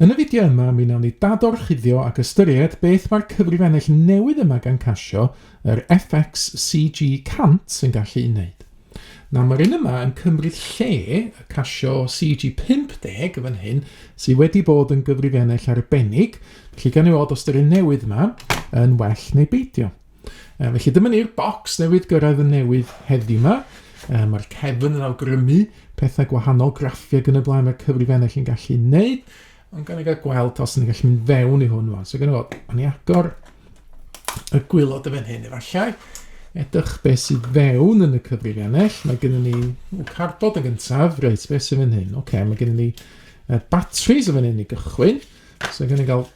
Yn y fideo yma, mi wnawn ni dadorchuddio ac ystyried beth mae'r cyfrifennell newydd yma gan Casio, yr fx-CG100 sy'n gallu wneud. Na, mae'r un yma yn cymryd lle y Casio CG50 fan hyn sydd wedi bod yn gyfrifennell arbennig, felly gan i weld os ydy'r newydd yma yn well neu beidio. Felly dyma ni'r bocs newydd gyrraedd y newydd heddiw yma. Mae'r cefn yn awgrymu pethau gwahanol graffiau yn y blaen mae'r cyfrifennell yn gallu wneud. Ond gan i gael gweld os ni'n gallu mynd fewn i hwn. So gan i weld, o'n i agor y gwylod y fan hyn efallai. Edrych beth sydd fewn yn y cyfrifennell. Mae gennym ni carbod yn gyntaf. Reit, beth sydd fan hyn? Oce, mae gennym ni batteries y fan hyn i gychwyn. So gan i gael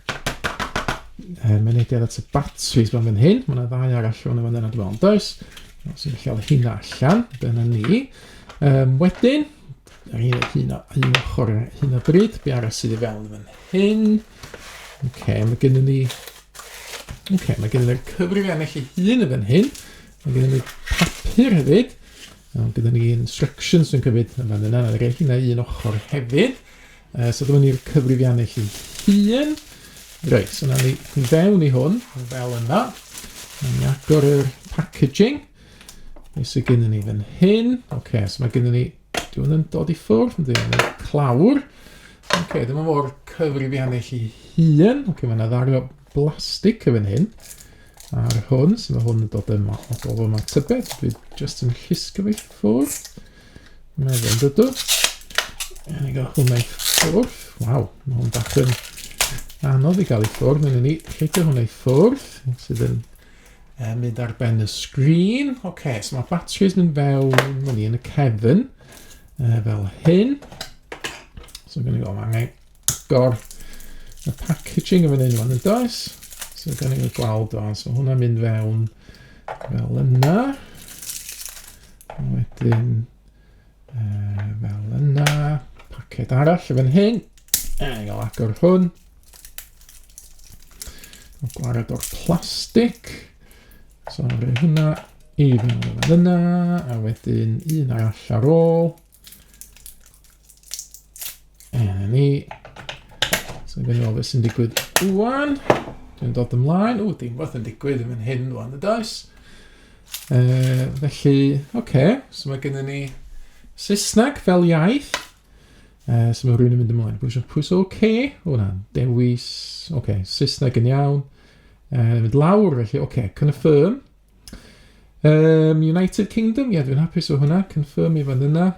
mynediad at y batteries fan hyn. Mae yna ddau arall o'n y fan yna dwi'n does. So ni'n cael hynna allan. Dyna ni. Wedyn, un ochr hyn o bryd, be arall sydd i fewn fan hyn. Mae gennym ni'r cyfrifennell ei hun y fan hyn. Mae gennym ni papur hefyd. Mae gennym ni instructions yn cyfyd yn fan yna. Mae gennym ni un ochr hefyd. So dyma ni'r cyfrifennell ei hun. Reit, so na ni fewn i hwn, fel yna. Mae agor yr packaging. Be sydd gennym ni fan hyn. So mae gennym ni Dwi'n yn dod i ffwrdd, yn dweud, clawr. Dyma fo'r cyfrifennell ei hun. Mae yna ddario blastig yn hyn. Ar hwn, so mae hwn yn dod yma o gofod yma tybed. Dwi'n just yn llusgo fi ffwrdd. Meddwl yn dydw. Ni gael hwnna i ffwrdd. Waw, mae hwn bach yn anodd i gael i ffwrdd. Mae'n ni lledio hwnna i ffwrdd. Sydd yn mynd ar ben y sgrin. So mae batteries mynd fewn yn y cefn. Fel hyn. So gan i gael angen agor y packaging yn fan hyn yn does. So gan i gweld o. So hwnna'n mynd fewn fel yna. Wedyn fel yna. Paced arall yn fan hyn. Gan i gael agor hwn. Gwared o'r plastig. So rhaid hwnna i fewn fan yna. A wedyn un arall ar ôl. Ni. So gan i weld beth sy'n digwydd wwan. Dwi'n dod ymlaen. Dim beth yn digwydd yn fan hyn wwan y does. Felly, so mae gennym ni Saesneg fel iaith. So mae rhywun yn mynd ymlaen. Pwys hwnna, dewis. Saesneg yn iawn. Mynd lawr felly, confirm. United Kingdom, dwi'n hapus o hwnna. Confirm i fan yna.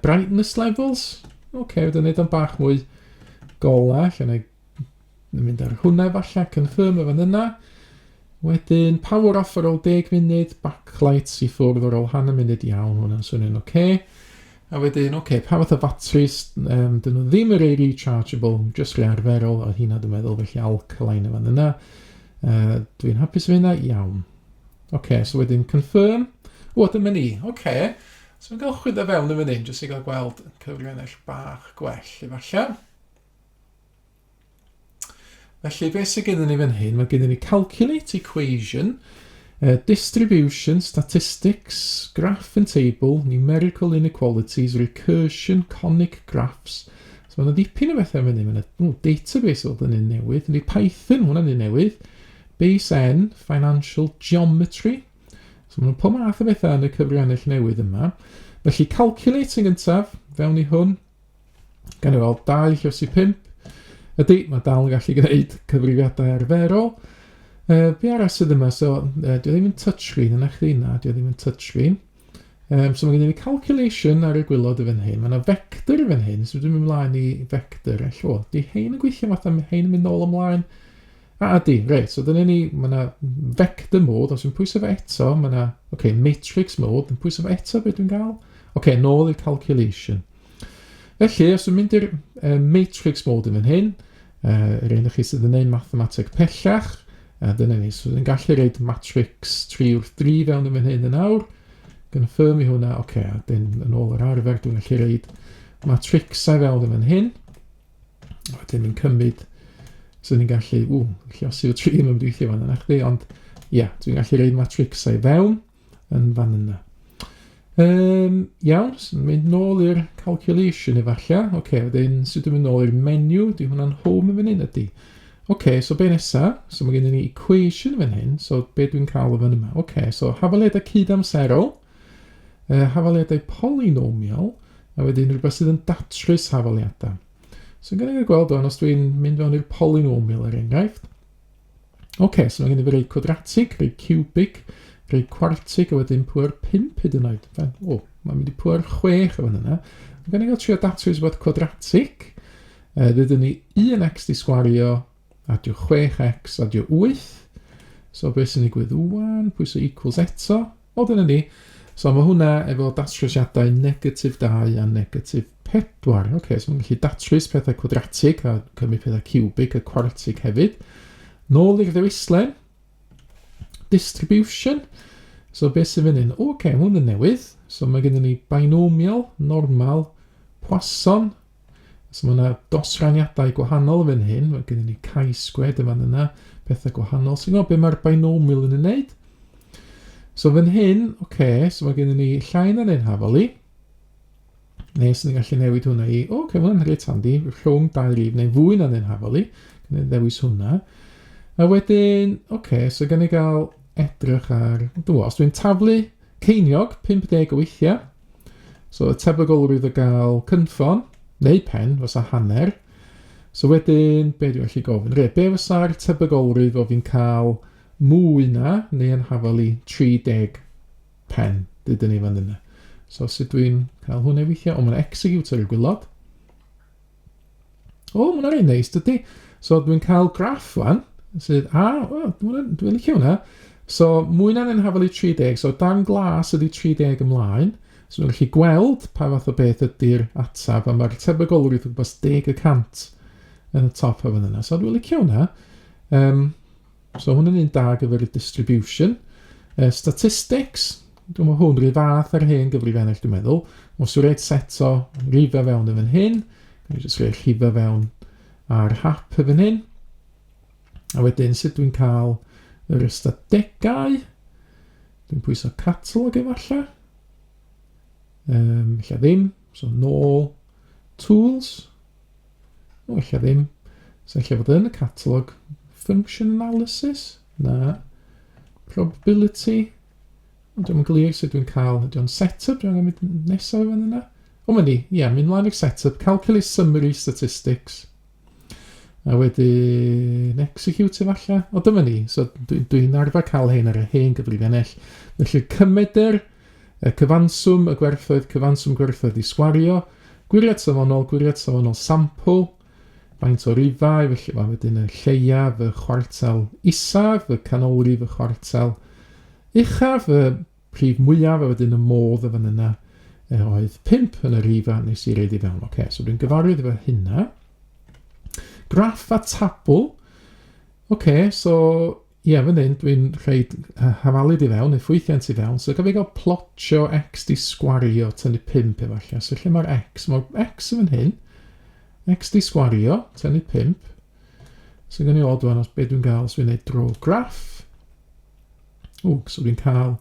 Brightness levels. Wedyn neud am bach mwy gola. Lle mynd ar hwnna efallai. Confirm efo yna. Wedyn power off ar ôl 10 munud. Backlights i ffwrdd ar ôl hanner munud iawn. Hwnna'n swnio'n A wedyn, pa fath o batteries. Dyn nhw ddim yn rei rechargeable. Just rei arferol. A hynna dwi'n meddwl felly alkaline efo yna. Dwi'n hapus efo hynna. Iawn. So wedyn confirm. Dyma ni. So yn cael chwydda fewn yn fan hyn, jyst i gael gweld cyfrifennell bach gwell efallai. Felly, beth sydd gennym ni fan hyn? Mae gennym ni calculate equation, distribution, statistics, graph and table, numerical inequalities, recursion, conic graphs. So mae yna dipyn o bethau fan hyn. Mae yna database oedd yn un newydd. Yna Python, hwnna'n un newydd. Base N, financial geometry. So mae'n pob math o bethau yn y cyfrifennell newydd yma. Felly calculating gyntaf, fewn i hwn. Gan i weld 2/5. Ydy, mae dal yn gallu gwneud cyfrifiadau arferol. Be arall sydd yma? So, dwi ddim yn touchscreen yn eich yna, dwi ddim yn touchscreen. So mae gen i calculation ar y gwylod y fan hyn. Mae yna vector y fan hyn, so dwi'n mynd ymlaen i vector. Di hein yn gweithio fatha, mae hein yn mynd nôl ymlaen. Reit, so dyna ni, mae yna vector mode, os yw'n pwysau fe eto, mae yna, matrix mode, yn pwysau fe eto beth dwi'n gael? Nôl i'r calculation. Felly, os yw'n mynd i'r matrix mode yn fan hyn, yr un o chi sydd yn gwneud mathemateg pellach, dyna ni, so dwi'n gallu reid matrix 3/3 fewn yn fan hyn yn awr, confirm i hwnna, dyn yn ôl yr arfer, dwi'n gallu reid matrixau fewn yn fan hyn, wedyn ni'n cymryd. So ni'n gallu, llosi o 3 yn ymdweithio fan yna chdi, ond dwi'n gallu reid matrixau fewn yn fan yna. Iawn, so mynd nôl i'r calculation efallai. Oce, wedyn, sydd dwi'n mynd nôl i'r menu, di hwnna'n home yn fan hyn ydy. Oce, so be nesa? So mae gen i ni equation fan hyn, so be dwi'n cael o fan yma. Oce, so hafaliadau cydamserol, hafaliadau polynomial, a wedyn rhywbeth sydd yn datrys hafaliadau. So gan i gweld o'n os dwi'n mynd fewn i'r polynomial er enghraifft. Oce, so mae gen i fi rei quadratic, rei cubic, rei quartig, a wedyn pwy'r 5 hyd yn oed. O, mae'n mynd i pwy'r 6 o fan yna. Gan i gael trio datrys bod quadratic, dydyn ni 1x di sgwario, adio 6x, adio 8. So beth sy'n digwydd 1, pwys o equals eto. O, dyna ni. So mae hwnna efo datrysiadau negatif 2 a negatif 4. Oce, so mae'n gallu datrys pethau quadratic a cymryd pethau cubic a quartig hefyd. Nôl i'r ddewislen. Distribution. So beth sy'n fan hyn? Oce, hwn yn newydd. So mae gennym ni binomial, normal, Poisson. So mae yna dosraniadau gwahanol fan hyn. Mae gennym ni chi-squared yma yna, pethau gwahanol. Sy'n gwybod beth mae'r binomial yn wneud? So fan hyn, oce, so mae gennym ni llai na'n ein hafali. Nes ni'n gallu newid hwnna i, oce, hwnna'n reit handi, rhwng 2 rif neu fwy na'n ein hafali. Gan i ddewis hwnna. A wedyn, oce, so gan i gael edrych ar, os dwi'n taflu ceiniog, 50 o weithiau. So y tebygolrwydd o gael cynffon, neu pen, fysa hanner. So wedyn, be dwi'n gallu gofyn? Be fysa'r tebygolrwydd o fi'n cael mwy na, neu yn hafali 30 pen, dydyn ni fan yna. So sut dwi'n cael hwnna weithiau? O, mae'n executor i'r gwylod. O, mae'n rhaid neis, dydy. So dwi'n cael graff fan, sydd, dwi'n licio hwnna. So, mwy na'n yn hafali 30, so dan glas ydy 30 ymlaen. So, dwi'n gallu gweld pa fath o beth ydy'r atab, a mae'r tebygolrwydd yn gwybod 10% yn y top o fan yna. So, dwi'n licio hwnna. So, hwnna'n un da gyfer y distribution. Statistics, dwi'n meddwl hwn rhy fath ar hen gyfrifennell, dwi'n meddwl. Os yw'n rhaid seto rifau fewn yn fan hyn, dwi'n jyst rhaid rhifau fewn ar hap yn fan hyn. A wedyn, sut dwi'n cael yr ystadegau. Dwi'n pwyso catalog efallai. Ella ddim. So, nôl. Tools. O, ella ddim. So, ella fod yn y catalog. Function analysis. Na. Probability. Dwi'n glir sut dwi'n cael. Dwi'n setup. Dwi'n mynd nesaf fan yna. O, mae'n ni. Ie, mynd mlaen i'r setup. Calculate summary statistics. A wedyn execute efallai. O, dyma ni. So, dwi'n arfer cael hyn ar y hen gyfrifennell. Felly, cymeder cyfanswm y gwerthoedd i sgwario. Gwiriad safonol sample. Faint o rifau. Felly, mae wedyn y lleiaf, y chwartel isaf, y canolrif, y chwartel uchaf, y prif mwyaf, a wedyn y modd y fan yna. Oedd 5 yn y rifau nes i reid i fewn. Okay, so, dwi'n gyfarwydd efo hynna. Graff a tabl. Oce, so, ie, fan hyn, dwi'n rhaid hafalud i fewn, neu ffwythiant i fewn. So, gaf i gael plotio x di sgwario tynnu 5 efallai. So, lle mae'r x? Mae'r x yn fan hyn. X di sgwario, tynnu 5. So, gan i odwan os beth dwi'n gael, os dwi'n gwneud draw graph. O, so dwi'n cael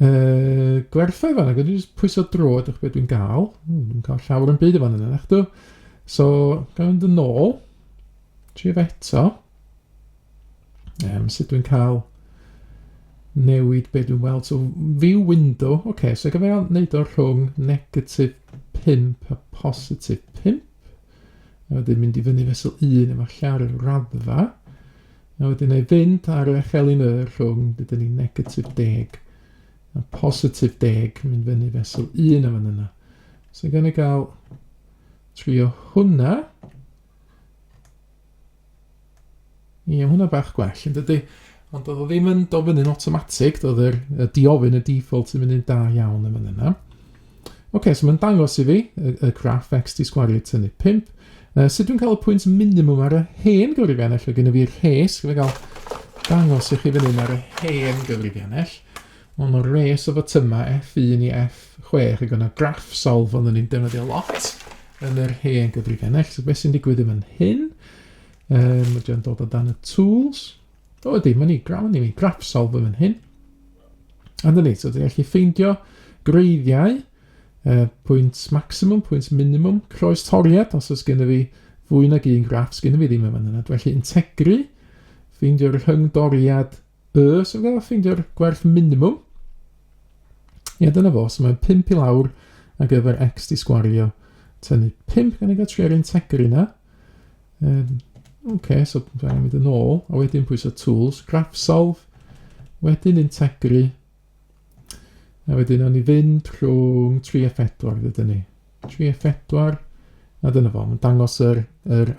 gwerthau fan. Gan i just pwyso draw, edrych beth dwi'n gael. Dwi'n cael llawer yn byd fan yna, eich dwi. So, gan yn ôl, tref eto, sut dwi'n cael newid beth dwi'n weld. So, view window, oce, so gaf e'n neud o'r rhwng negatif 5 a positif 5. A wedyn mynd i fyny fesel 1 efallai ar y raddfa. A wedyn ei fynd ar y chelyn y rhwng, dydyn ni negatif 10 a positif 10, mynd fyny fesel 1 am yna. So, gan i gael trio hwnna. Ie, hwnna bach gwell, yn dydy. Ond oedd o ddim yn dofyn yn automatic, oedd y diofyn y default yn mynd yn da iawn am yna. Oce, so mae'n dangos i fi, y graff x di sgwario tynnu 5. Sut dwi'n cael y pwynt minimum ar y hen gyfrifennell, o gyda fi'r rhes, gyda gael dangos i chi fan hyn ar y hen gyfrifennell. Ond o'r res o fatyma F1 i F6, ac yna graff solve ond yn ni'n defnyddio lot yn yr hen gyfrifennell. So beth sy'n digwydd yn hyn? Mae dwi'n dod o dan y tools. O ydy, mae'n ni graff solve yn hyn. A dyna ni, so dwi'n gallu ffeindio Greiddiau, pwynt maximum, pwynt minimum, croes toriad, os oes gen i fi fwy nag un graff, gen i fi ddim yn fan yna. Felly integru, ffeindio'r rhyngdoriad so gael ffeindio'r gwerth minimum. Dyna fo, so mae'n 5 i lawr ar gyfer x di sgwario tynnu 5, gan i gael trio'r integru na. So fe'n mynd yn ôl, a wedyn pwys o tools, graph solve, wedyn integru, a wedyn o'n i fynd rhwng 3 a 4, ddydyn ni. 3 a 4, a dyna fo, mae'n dangos yr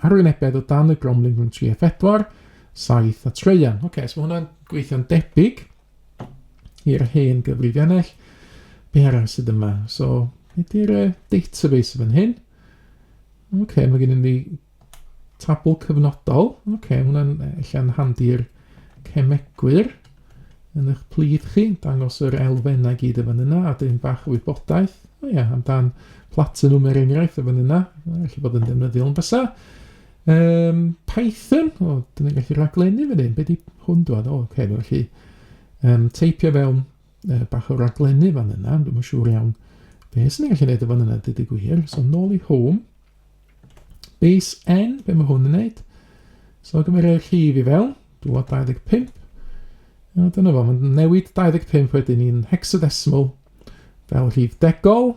arwynebedd o dan y gromlin rhwng 3 a 4, 7 a 3. So mae hwnna'n gweithio'n debyg i'r hen gyfrifiannell. Be arall sydd yma? So, ydy'r database fan hyn. Mae gen i tabl cyfnodol. Hwnna'n allan handi'r cemegwyr yn eich plith chi, dangos yr elfennau gyd y fan yna, a dyn bach o wybodaeth. Amdan platinum er enghraifft y fan yna, allu bod yn defnyddiol yn bysa. Python, dyn ni'n gallu raglennu fan hyn, be di hwn dod? Dwi'n gallu teipio fewn bach o raglennu fan yna, dwi'n yn siŵr iawn beth sy'n ni'n gallu neud y fan yna, dydy gwir. So, nôl i home, base n, be mae hwn yn neud? So, gymryd eich llif i fewn, dwi'n 25. Dyna fo, mae'n newid 25 wedyn ni'n hexadecimal fel rhif degol,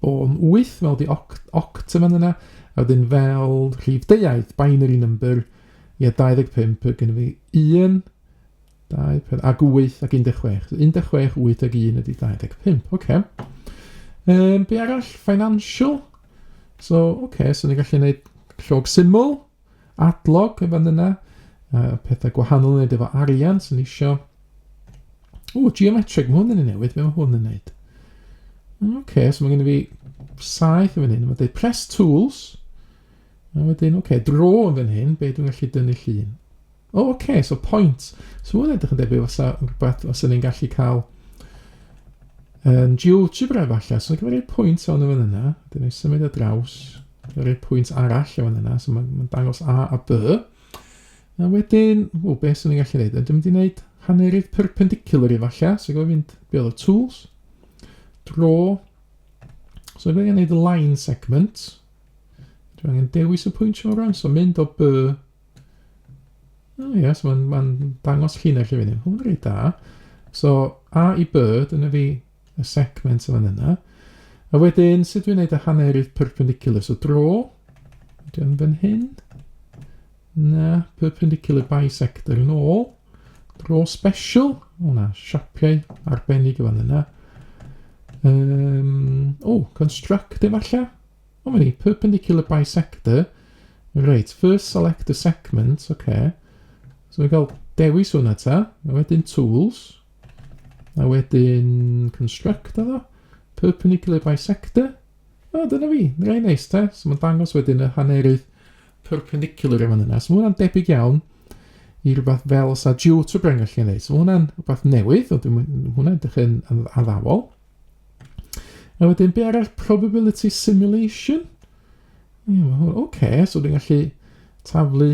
o'n 8 fel di oct fan yna, a wedyn fel rhif deuaidd, binary number, 25, gyda fi 1, 2, ag 8 ag 16. 16, 8 ag 1 ydi 25, be arall? Financial. So ni'n gallu gwneud llog syml, adlog y fan yna, pethau gwahanol yn neud efo arian, so ni isio... geometric, mae hwn yn newydd, be mae hwn yn neud? So mae gen i fi saith yn fan hyn, mae'n dweud press tools, a wedyn, draw yn fan hyn, be dwi'n gallu dynnu llun. So point. So hwn edrych yn debyg os ni'n gallu cael GeoGebra falle, so ni'n gyfer ei pwynt o'n fan yna, dyn ni'n symud o draws, gyfer ei pwynt arall o'n fan yna, so mae'n dangos A a B. A wedyn, beth sy'n ni'n gallu gwneud? Dwi'n mynd i wneud hannerydd perpendicular i falle, so gofyn fynd be oedd o tools, draw, so dwi'n gwneud y line segment, dwi'n angen dewis y pwynt o'r rhan, so mynd o B, so mae'n dangos llun allu fynd, hwn rhaid da, so A i B, dyna fi y segment fan yna, a wedyn, sut dwi'n gwneud y hannerydd perpendicular, so draw, dwi'n fan hyn, perpendicular bisector yn ôl, draw special, hwnna, siapiau arbennig y fan yna, construct efallai, mae'n ni, perpendicular bisector, right, first select a segment, so we gael dewis hwnna ta, a wedyn tools, a wedyn construct efo, perpendicular bisector, dyna fi, rhaid neis ta, so mae'n dangos wedyn y hannerydd perpendicular efo yna. So mae hwnna'n debyg iawn i rhywbeth fel os a GeoGebra yn gallu neud. So mae hwnna'n rhywbeth newydd, hwnna'n edrych yn addawol. A wedyn, be arall probability simulation? So dwi'n gallu taflu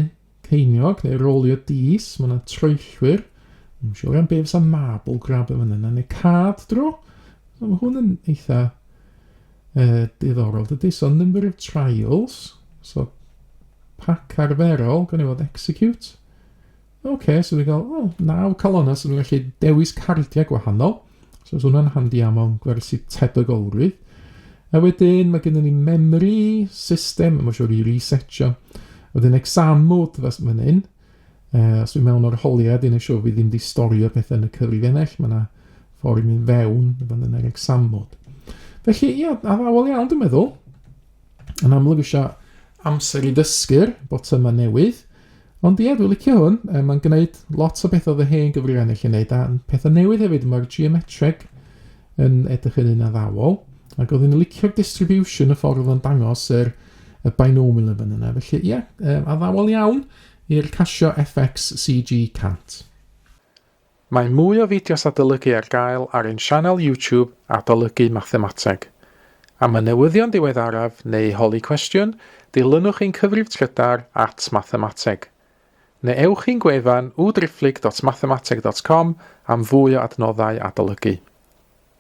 ceiniog neu rolio dis, mae hwnna'n troellwyr. Dwi'n siŵr am beth fysa marble grab efo yna, neu card draw. So mae hwnna'n eitha diddorol. Dydy, so number of trials, so pack arferol, gan i fod execute. So dwi'n gael, 9 calonnau, so dwi'n gallu dewis cardiau gwahanol. So hwnna'n handi am o'n gwersi tebygolrwydd. A wedyn, mae gennym ni memory system, mae'n siŵr i resetio. Wedyn exam mode fas fan hyn. Os dwi'n mewn o'r holiad, dwi'n siŵr fi ddim di storio pethau yn y cyfrifiannell. Mae yna ffordd i mynd fewn fan yna'r exam mode. Felly, addawol iawn, dwi'n meddwl. Yn amlwg eisiau amser i dysgu'r botymau newydd. Ond dwi'n licio hwn. Mae'n gwneud lot o beth oedd y hen gyfrifiannell yn gwneud. A pethau newydd hefyd, mae'r geometric yn edrych yn un addawol. Ac oedd yn licio'r distribution y ffordd oedd yn dangos y binomial yn fan yna. Felly, addawol iawn i'r Casio fx-CG100. Mae mwy o fideos adolygu ar gael ar ein sianel YouTube Adolygu Mathemateg. Am y newyddion diweddaraf neu holi cwestiwn, dilynwch ein cyfrif trydar @mathemateg. Neu ewch i'n gwefan www.mathemateg.com am fwy o adnoddau adolygu.